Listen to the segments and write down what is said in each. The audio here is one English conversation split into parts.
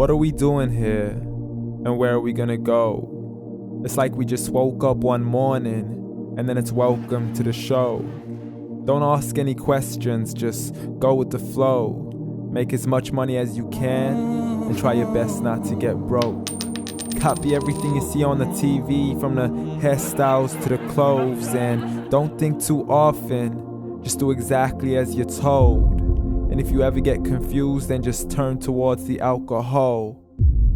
What are we doing here? And where are we gonna go? It's like we just woke up one morning and then it's welcome to the show. Don't ask any questions, just go with the flow. Make as much money as you can and try your best not to get broke. Copy everything you see on the TV, from the hairstyles to the clothes, and don't think too often, just do exactly as you're told. And if you ever get confused, then just turn towards the alcohol.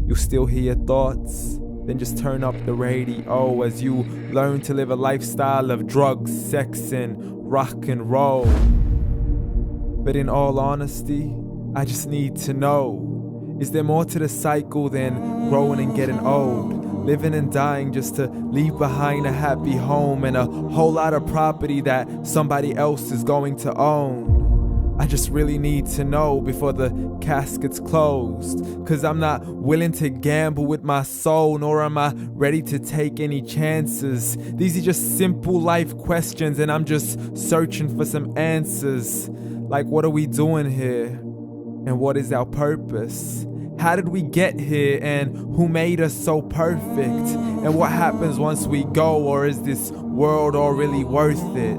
You'll still hear your thoughts, then just turn up the radio as you learn to live a lifestyle of drugs, sex, and rock and roll. But in all honesty, I just need to know, is there more to the cycle than growing and getting old? Living and dying just to leave behind a happy home and a whole lot of property that somebody else is going to own. I just really need to know before the casket's closed, 'cause I'm not willing to gamble with my soul, nor am I ready to take any chances. These are just simple life questions and I'm just searching for some answers. Like, what are we doing here? And what is our purpose? How did we get here, and who made us so perfect? And what happens once we go, or is this world all really worth it?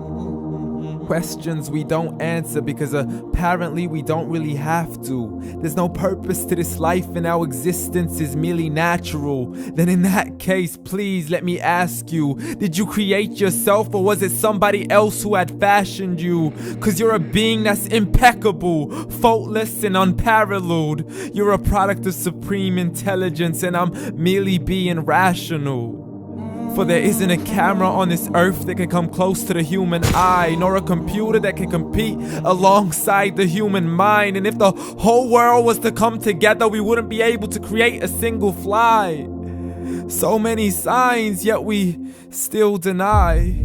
Questions we don't answer because apparently we don't really have to. There's no purpose to this life and our existence is merely natural. Then in that case, please let me ask you, did you create yourself, or was it somebody else who had fashioned you? 'Cause you're a being that's impeccable, faultless and unparalleled. You're a product of supreme intelligence and I'm merely being rational. For there isn't a camera on this earth that can come close to the human eye, nor a computer that can compete alongside the human mind. And if the whole world was to come together, we wouldn't be able to create a single fly. So many signs, yet we still deny.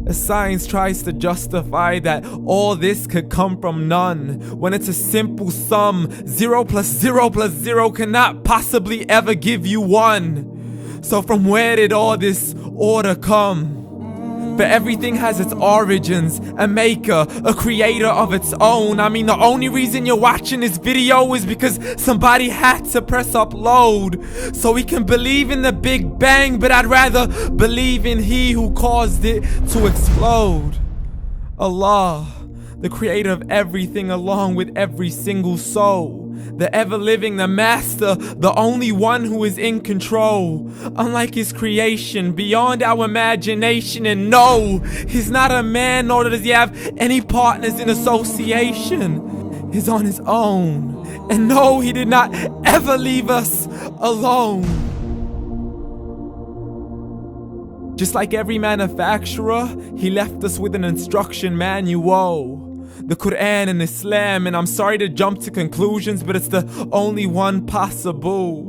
As science tries to justify that all this could come from none, when it's a simple sum. 0 plus 0 plus 0 cannot possibly ever give you 1. So from where did all this order come? But everything has its origins, a maker, a creator of its own. I mean, the only reason you're watching this video is because somebody had to press upload. So we can believe in the Big Bang, but I'd rather believe in He who caused it to explode. Allah, the creator of everything along with every single soul. The ever-living, the master, the only one who is in control. Unlike his creation, beyond our imagination. And no, he's not a man, nor does he have any partners in association. He's on his own. And no, he did not ever leave us alone. Just like every manufacturer, he left us with an instruction manual. The Quran and Islam, and I'm sorry to jump to conclusions, but it's the only one possible.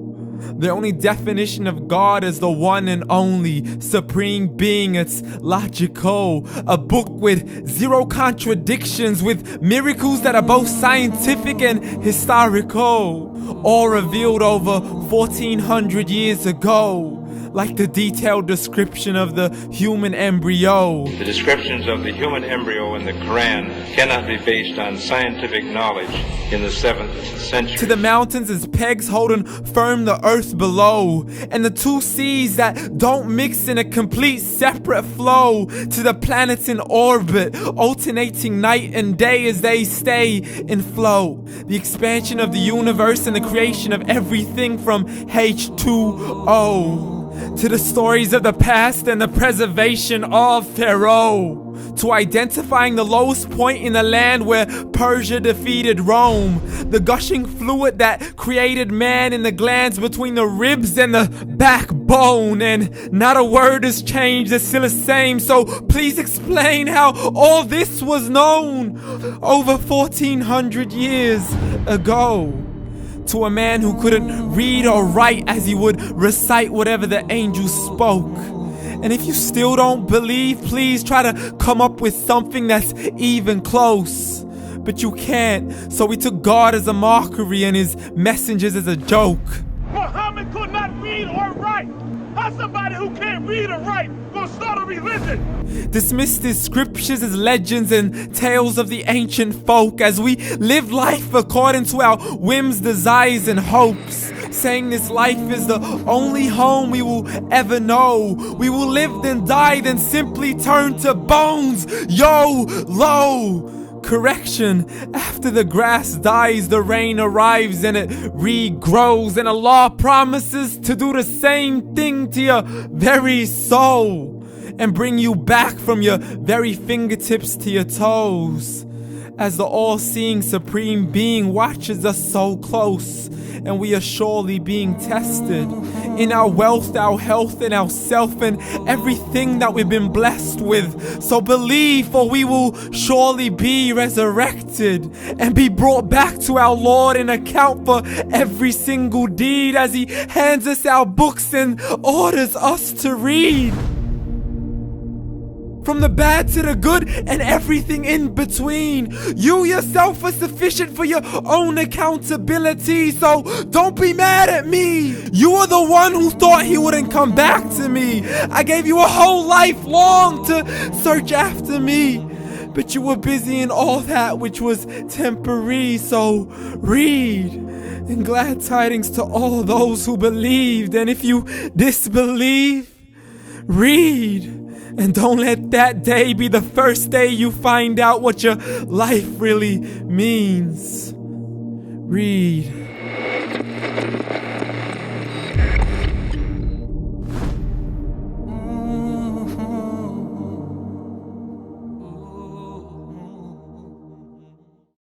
The only definition of God is the one and only supreme being. It's logical, a book with 0 contradictions, with miracles that are both scientific and historical, all revealed over 1400 years ago. Like the detailed description of the human embryo. The descriptions of the human embryo in the Quran cannot be based on scientific knowledge in the 7th century. To the mountains as pegs holding firm the earth below, and the 2 seas that don't mix in a complete separate flow. To the planets in orbit, alternating night and day as they stay in flow. The expansion of the universe and the creation of everything from H2O. To the stories of the past and the preservation of Pharaoh. To identifying the lowest point in the land where Persia defeated Rome. The gushing fluid that created man in the glands between the ribs and the backbone. And not a word has changed, it's still the same. So please explain how all this was known over 1400 years ago. To a man who couldn't read or write, as he would recite whatever the angels spoke. And if you still don't believe, please try to come up with something that's even close. But you can't, so we took God as a mockery and his messengers as a joke. Muhammad could not read or write. How somebody who can't read or write gonna start a religion? Dismiss these scriptures as legends and tales of the ancient folk as we live life according to our whims, desires, and hopes. Saying this life is the only home we will ever know. We will live then die, then simply turn to bones. YOLO! Correction, after the grass dies, the rain arrives and it regrows, and Allah promises to do the same thing to your very soul and bring you back from your very fingertips to your toes, as the all-seeing supreme being watches us so close, and we are surely being tested in our wealth, our health, and our self, and everything that we've been blessed with. So believe, for we will surely be resurrected and be brought back to our Lord and account for every single deed as He hands us our books and orders us to read. From the bad to the good and everything in between. You yourself are sufficient for your own accountability, so don't be mad at me. You are the one who thought He wouldn't come back to me. I gave you a whole life long to search after me, but you were busy in all that which was temporary, so read. And glad tidings to all those who believed, and if you disbelieve, read. And don't let that day be the first day you find out what your life really means. Read.